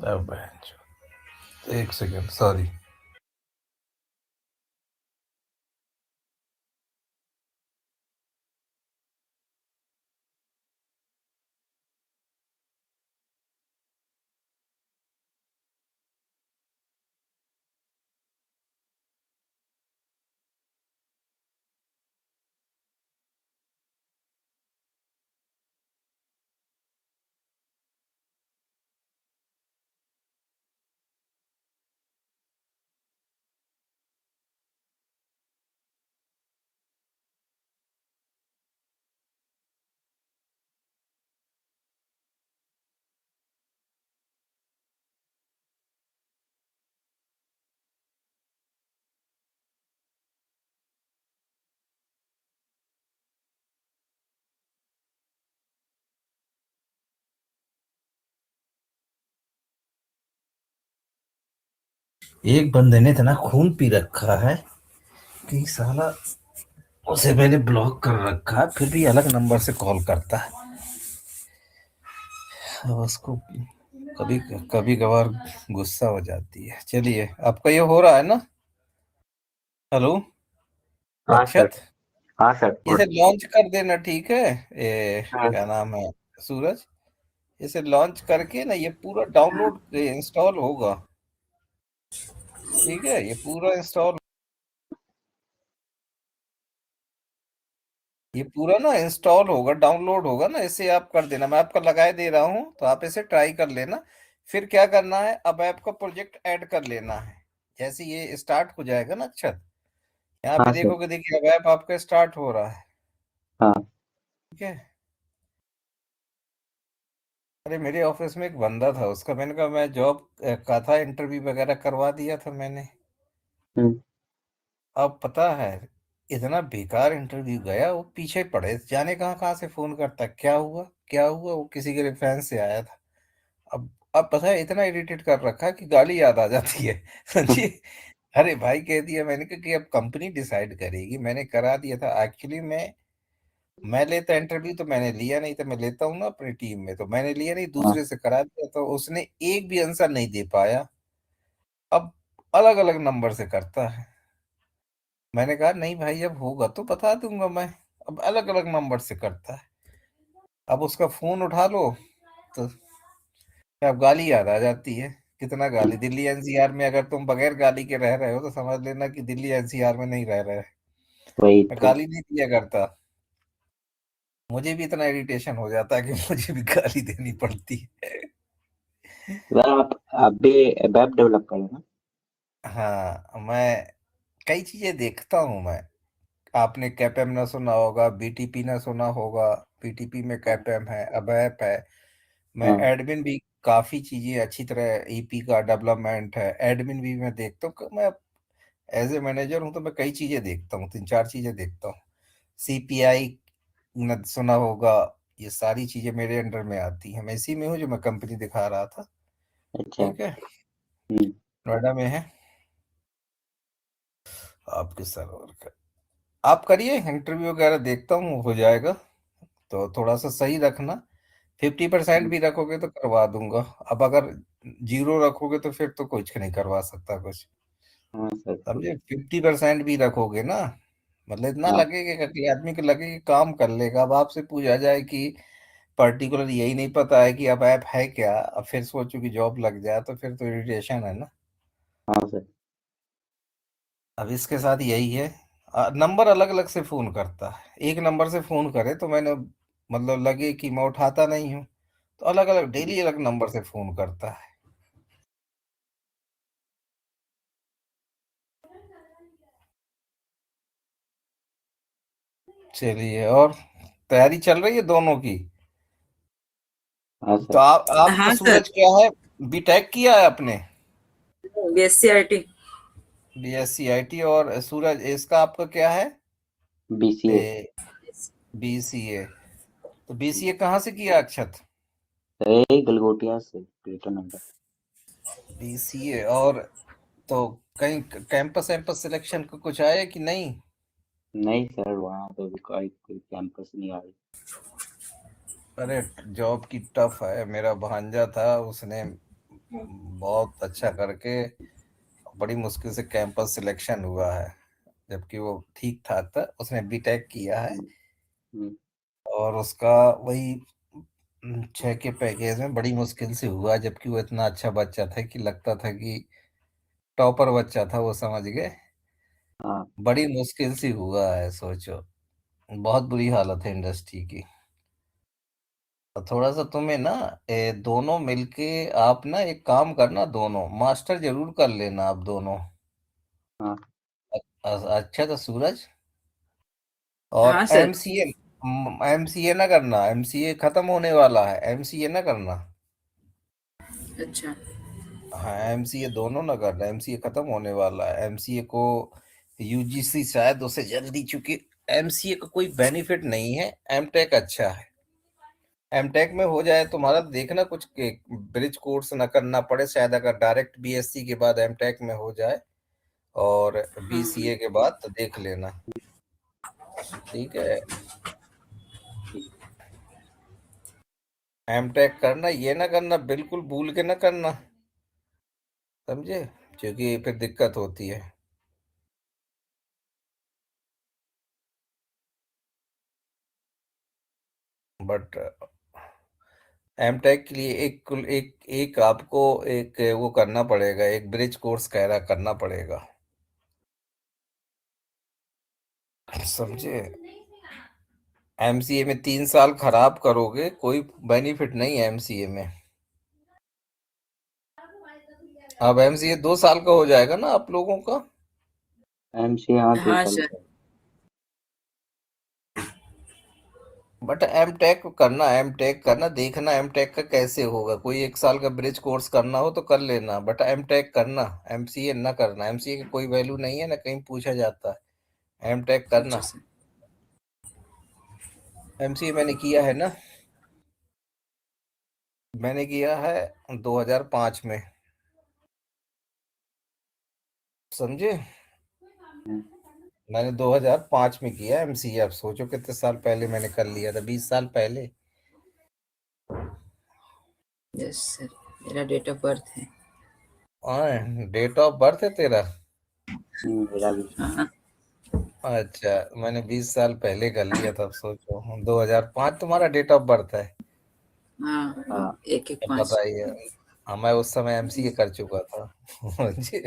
अब एक सेकेंड, सॉरी। एक बंदे ने इतना खून पी रखा है कि साला उसे मैंने ब्लॉक कर रखा है, फिर भी अलग नंबर से कॉल करता है। अब उसको कभी कभी कभार गुस्सा हो जाती है। चलिए, आपका ये हो रहा है ना। हेलो हाँ सर। अक्षत, हाँ सर इसे बोल। लॉन्च कर देना, ठीक है। ये हाँ क्या नाम है, सूरज। इसे लॉन्च करके ना ये पूरा डाउनलोड इंस्टॉल होगा। ठीक है, ये पूरा इंस्टॉल, ये पूरा ना इंस्टॉल होगा, डाउनलोड होगा ना, इसे आप कर देना। मैं आपका लगाए दे रहा हूँ तो आप इसे ट्राई कर लेना। फिर क्या करना है, अब ऐप का प्रोजेक्ट ऐड कर लेना है। जैसे ये स्टार्ट हो जाएगा ना अक्षत, यहाँ पे हाँ सर। देखोगे, देखिए अब ऐप आपका स्टार्ट हो रहा है। हाँ। ठीक है। अरे मेरे ऑफिस में एक बंदा था, उसका मैंने कहा, मैं जॉब का था, इंटरव्यू वगैरह करवा दिया था मैंने। हम्म। अब पता है, इतना बेकार इंटरव्यू गया, वो पीछे पड़े जाने कहाँ कहाँ से फोन करता, क्या हुआ क्या हुआ, वो किसी के रेफरेंस से आया था। अब पता है, इतना इरिटेट कर रखा है कि गाली याद आ जाती है। समझिए। अरे भाई, कह दिया मैंने कि अब कंपनी डिसाइड करेगी, मैंने करा दिया था एक्चुअली। मैं लेता इंटरव्यू तो मैंने लिया नहीं था, मैं लेता हूँ ना अपनी टीम में, तो मैंने लिया नहीं, हाँ। दूसरे से करा दिया, तो उसने एक भी आंसर नहीं दे पाया। अब अलग अलग नंबर से करता है। मैंने कहा नहीं भाई, अब होगा तो बता दूंगा मैं। अब अलग अलग नंबर से करता है। अब उसका फोन उठा लो तो अब गाली याद आ जाती है। कितना गाली, दिल्ली एनसीआर में अगर तुम बगैर गाली के रह रहे हो तो समझ लेना कि दिल्ली एनसीआर में नहीं रह रहे। वही मैं तो। गाली नहीं दिया करता। मुझे भी इतना इरिटेशन हो जाता है कि मुझे भी गाली देनी पड़ती है। सर आप भी वेब डेवलप करें ना। हाँ, मैं कई चीजें देखता हूँ मैं। आपने कैपेम ना सुना होगा, बीटीपी ना सुना होगा। बीटीपी में कैपेम है, अबैप है। मैं हाँ। एडमिन भी काफी चीजें अच्छी तरह, ईपी का डेवलपमेंट है, एडमिन भी मैं देखता हूँ। मैं एज ए मैनेजर हूँ तो मैं कई चीजें देखता हूँ, तीन चार चीजें देखता हूँ। सीपीआई न सुना होगा। ये सारी चीजें मेरे अंडर में आती हैं, मैं इसी में हूँ जो मैं कंपनी दिखा रहा था। अच्छा। ठीक है, हम्म। नोएडा में है। आपके सर्वर का आप करिए, इंटरव्यू वगैरह देखता हूँ, हो जाएगा। तो थोड़ा सा सही रखना। 50% भी रखोगे तो करवा दूंगा। अब अगर जीरो रखोगे तो फिर तो कुछ नहीं करवा सकता कुछ। हाँ सर तो। समझे, 50% भी रखोगे ना, मतलब इतना हाँ। लगेगा कि आदमी को लगे कि काम कर लेगा। अब आपसे पूछा जाए कि पर्टिकुलर यही नहीं पता है कि अब ऐप है क्या, अब फिर सोचो कि जॉब लग जाए, तो फिर तो इरिटेशन है ना। हाँ सर। अब इसके साथ यही है, नंबर अलग अलग से फोन करता है। एक नंबर से फोन करे तो मैंने, मतलब लगे कि मैं उठाता नहीं हूँ, तो तो अलग अलग डेली अलग नंबर से फोन करता है। चलिए, और तैयारी चल रही है दोनों की। हाँ तो सर। आप हाँ सर, सूरज क्या है, बीटेक किया है आपने? BSc IT। BSc IT. और सूरज इसका आपका क्या है? BCA। बीसीए। तो बीसीए कहाँ से किया अक्षत? गलगोटिया से ग्रेटर नोएडा। बीसीए। और तो कहीं कैंपस वैम्पस सिलेक्शन का कुछ आया कि नहीं? नहीं सर, वहाँ पे भी कोई कैंपस नहीं आ रही। अरे जॉब की टफ है। मेरा भांजा था, उसने बहुत अच्छा करके बड़ी मुश्किल से कैंपस सिलेक्शन हुआ है, जबकि वो ठीक ठाक था। उसने बीटेक किया है हम्म, और उसका वही 6 के पैकेज में बड़ी मुश्किल से हुआ, जबकि वो इतना अच्छा बच्चा था कि लगता था कि टॉपर बच्चा था वो, समझ गए। हाँ। बड़ी मुश्किल से हुआ है, सोचो। बहुत बुरी हालत है इंडस्ट्री की। तो थोड़ा सा तुम्हें ना, दोनों मिलके आप ना एक काम करना, दोनों मास्टर जरूर कर लेना आप दोनों। हाँ। अच्छा था सूरज। और हाँ सर। एमसीए, एमसीए ना करना, एमसीए खत्म होने वाला है, एमसीए ना करना। अच्छा। हाँ, एमसीए दोनों ना करना, एमसीए खत्म होने वाला है। एमसीए को यूजीसी शायद उसे जल्दी, चूंकि एमसीए का कोई बेनिफिट नहीं है, एमटेक अच्छा है। एमटेक में हो जाए तुम्हारा, देखना कुछ ब्रिज कोर्स ना करना पड़े शायद, अगर डायरेक्ट बीएससी के बाद एमटेक में हो जाए और हाँ बीसीए के बाद, तो देख लेना। ठीक है, ठीक। एमटेक करना, ये ना करना बिल्कुल भूल के ना करना, समझे, क्योंकि फिर दिक्कत होती है। बट एमटेक के लिए एक कुल एक एक आपको एक वो करना पड़ेगा, एक ब्रिज कोर्स कह रहा करना पड़ेगा, समझे। एमसीए में 3 साल खराब करोगे, कोई बेनिफिट नहीं है एमसीए में। अब एमसीए 2 साल का हो जाएगा ना आप लोगों का। MCA हाँ, 2 साल सर। का। बट एमटेक करना देखना, एमटेक का कैसे होगा। कोई 1 साल का ब्रिज कोर्स करना हो तो कर लेना, बट एमटेक करना, एमसीए ना करना। एमसीए की कोई वैल्यू नहीं है ना, कहीं पूछा जाता है। एमटेक अच्छा करना। सर। एमसीए मैंने किया है ना, मैंने किया है 2005 में, समझे। हम्म, मैंने 2005 में किया एमसीए। आप सोचो कितने साल पहले मैंने कर लिया था, 20 साल पहले। यस सर, मेरा डेट ऑफ बर्थ है। हाँ, डेट ऑफ बर्थ है तेरा? मेरा भी। हाँ। अच्छा, मैंने 20 साल पहले कर लिया था। अब सोचो, 2005 तुम्हारा डेट ऑफ बर्थ है। हाँ, हाँ। 1-1-5। बताइए। हाँ, मैं उस समय एमसीए कर चुका था। जी।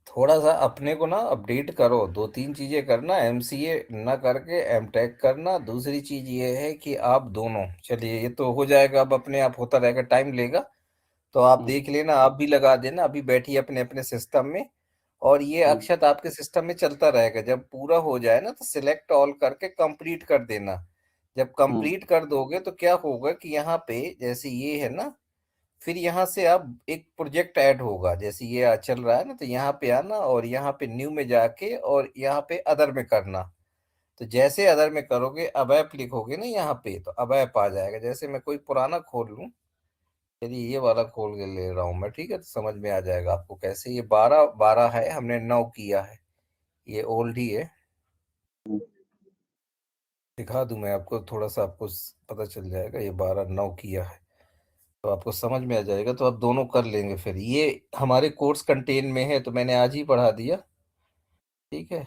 थोड़ा सा अपने को ना अपडेट करो, 2-3 चीजें करना, एमसीए ना करके एमटेक करना। दूसरी चीज ये है कि आप दोनों, चलिए ये तो हो जाएगा, अब अपने आप होता रहेगा, टाइम लेगा। तो आप हम्म, देख लेना, आप भी लगा देना, अभी बैठिए अपने अपने सिस्टम में। और ये हम्म, अक्षत आपके सिस्टम में चलता रहेगा, जब पूरा हो जाए ना तो सिलेक्ट ऑल करके कंप्लीट कर देना। जब हम्म, कंप्लीट कर दोगे तो क्या होगा कि यहाँ पे जैसे ये है ना, फिर यहाँ से अब एक प्रोजेक्ट ऐड होगा, जैसे ये चल रहा है ना, तो यहाँ पे आना और यहाँ पे न्यू में जाके और यहाँ पे अदर में करना। तो जैसे अदर में करोगे, अब ऐप लिखोगे ना यहाँ पे, तो अब ऐप आ जाएगा। जैसे मैं कोई पुराना खोल लूँ, यदि ये वाला खोल के ले रहा हूँ मैं, ठीक है, तो समझ में आ जाएगा आपको कैसे। ये 12 12 है, हमने 9 किया है, ये ओल्ड ही है। हम्म, दिखा दूं मैं आपको, थोड़ा सा आपको पता चल जाएगा। ये 12 9 किया है, तो आपको समझ में आ जाएगा। तो आप दोनों कर लेंगे। फिर ये हमारे कोर्स कंटेन में है, तो मैंने आज ही पढ़ा दिया, ठीक है।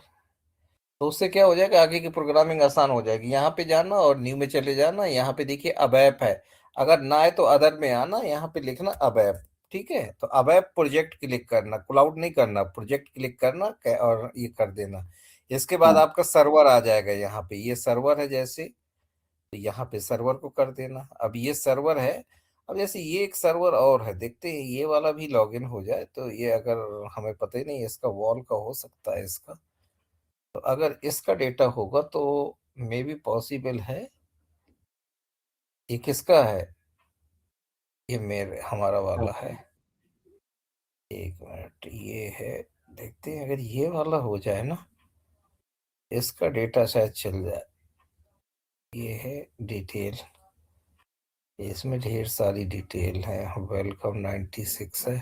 तो उससे क्या हो जाएगा, आगे की प्रोग्रामिंग आसान हो जाएगी। यहाँ पे जाना और न्यू में चले जाना, यहाँ पे देखिए अब ऐप है। अगर ना आए तो अदर में आना, यहाँ पे लिखना अब ऐप, ठीक है, तो अब है प्रोजेक्ट क्लिक करना, क्लाउड नहीं करना, प्रोजेक्ट क्लिक करना और ये कर देना। इसके बाद हाँ आपका सर्वर आ जाएगा, यहाँ पे ये सर्वर है जैसे, तो यहाँ पे सर्वर को कर देना। अब ये सर्वर है, अब जैसे ये एक सर्वर और है, देखते हैं ये वाला भी लॉगिन हो जाए। तो ये अगर हमें पता ही नहीं है, इसका वॉल का हो सकता है इसका, तो अगर इसका डेटा होगा तो मे बी पॉसिबल है। ये किसका है, ये मेरे हमारा वाला है। एक मिनट, ये है, देखते हैं अगर ये वाला हो जाए ना, इसका डेटा शायद चल जाए। ये है डिटेल, इसमें ढेर सारी डिटेल है। वेलकम 96 है,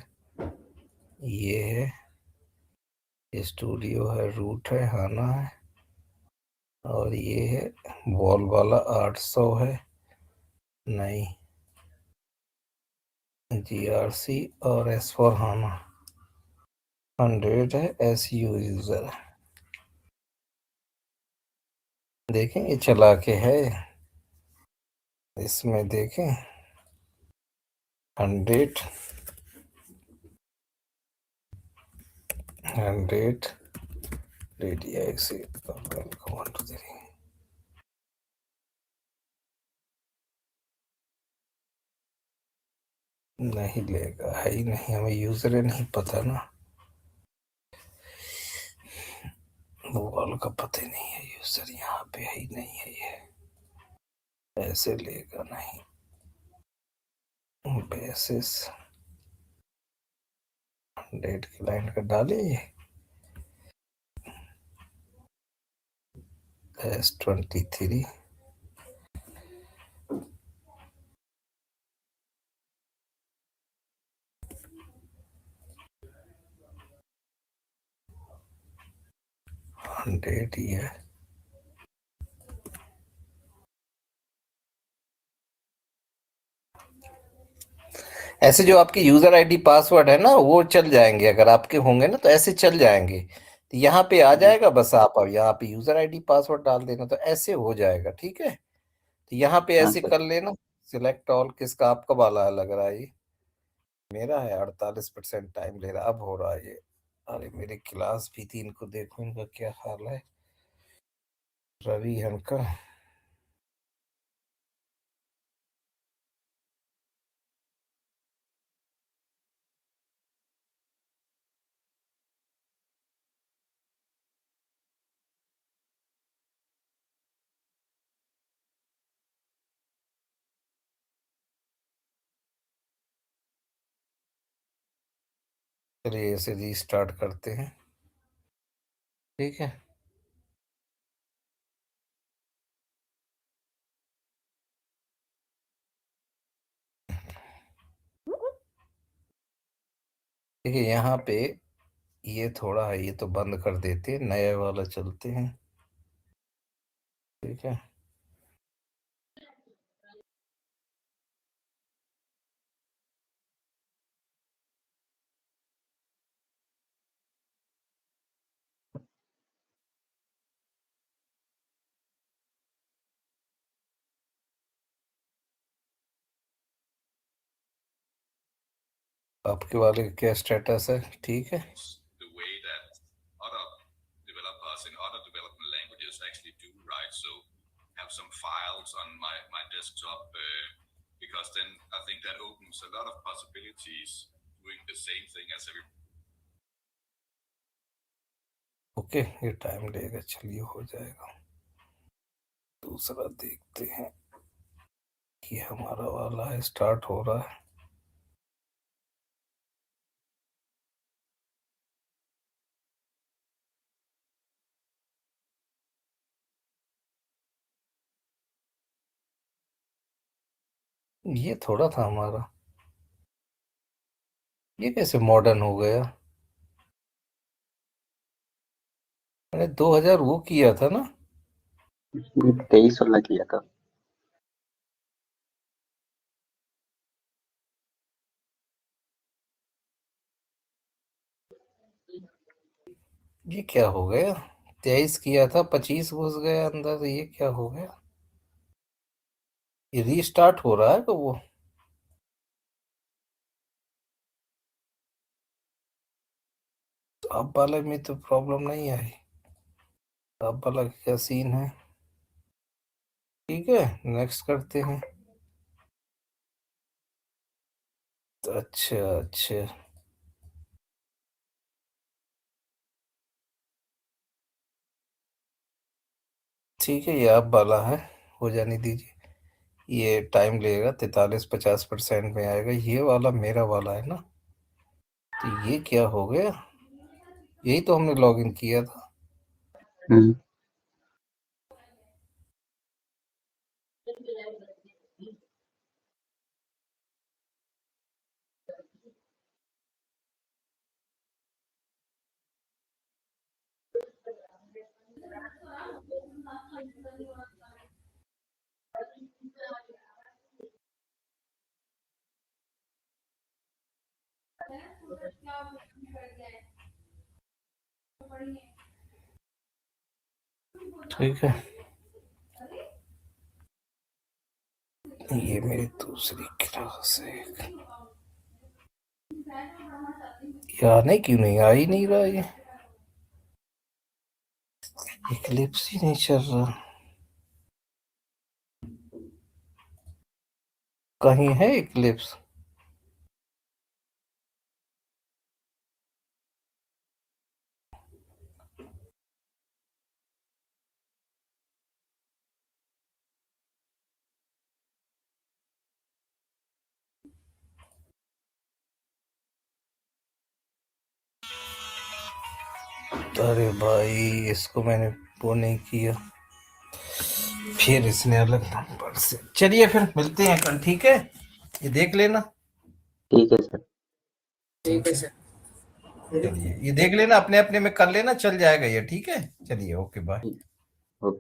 ये है स्टूडियो है, रूट है, हाना है, और ये है वॉल वाला 800 है, नहीं GRC और एस फॉर हाना 100 है, SU यूजर। देखेंगे चला के है, इसमें देखें 100 DDIC वेलकम 1 2 3। नहीं लेगा, है ही नहीं, हमें यूजर ही नहीं पता ना, वॉल का पता ही नहीं है, यूजर यहाँ पे है ही नहीं है, ये ऐसे लेगा नहीं। बेसिस 100 की लाइन का डाले, S23 100 ही है। ऐसे जो आपके यूजर आईडी पासवर्ड है ना, वो चल जाएंगे, अगर आपके होंगे ना तो ऐसे चल जाएंगे। तो यहाँ पे आ जाएगा, बस आप अब यहाँ पे यूजर आईडी पासवर्ड डाल देना, तो ऐसे हो जाएगा, ठीक है। तो यहाँ पे हाँ ऐसे सर। कर लेना, सिलेक्ट ऑल। किसका, आपका वाला है लग रहा है ये, मेरा है 48% टाइम ले रहा, अब हो रहा है ये। अरे मेरी क्लास भी थी, इनको देखो इनका क्या हाल है। रवि हनका, चलिए इसे रीस्टार्ट करते हैं, ठीक है। देखिए यहाँ पे ये थोड़ा है, ये तो बंद कर देते हैं, नया वाला चलते हैं, ठीक है। आपके वाले का क्या स्टेटस है, ठीक है। the way that other developers in other development languages actually do, right? So have some files on my desktop because then I think that opens a lot of possibilities doing the same thing as every. Okay, ये time लेगा, चलिए हो जाएगा। दूसरा देखते हैं, ये हमारा वाला है, स्टार्ट हो रहा है। ये थोड़ा था हमारा, ये कैसे मॉडर्न हो गया। मैंने 2000 वो किया था ना, 23 वाला किया था। ये क्या हो गया, 23 किया था, 25 घुस गया अंदर, तो ये क्या हो गया। ये रीस्टार्ट हो रहा है तो वो अब वाले में तो प्रॉब्लम नहीं आई। अब वाला क्या सीन है? ठीक है, नेक्स्ट करते हैं। अच्छा अच्छा, ठीक है, ये अब वाला है, हो जाने दीजिए। ये टाइम लगेगा, 43-50% में आएगा। ये वाला मेरा वाला है ना, तो ये क्या हो गया? यही तो हमने लॉगिन किया था। ठीक है, ये मेरी दूसरी क्लास है। आने क्यों नहीं, आ ही नहीं रहा ये, इक्लिप्स ही नहीं चल रहा। कहीं है इक्लिप्स? अरे भाई, इसको मैंने वो नहीं किया, फिर इसने अलग नंबर से। चलिए फिर मिलते हैं कल, ठीक है? ये देख लेना। ठीक है सर। ठीक है सर। चलिए, ये देख लेना, अपने अपने में कर लेना, चल जाएगा ये, ठीक है? चलिए, ओके बाय। ओके।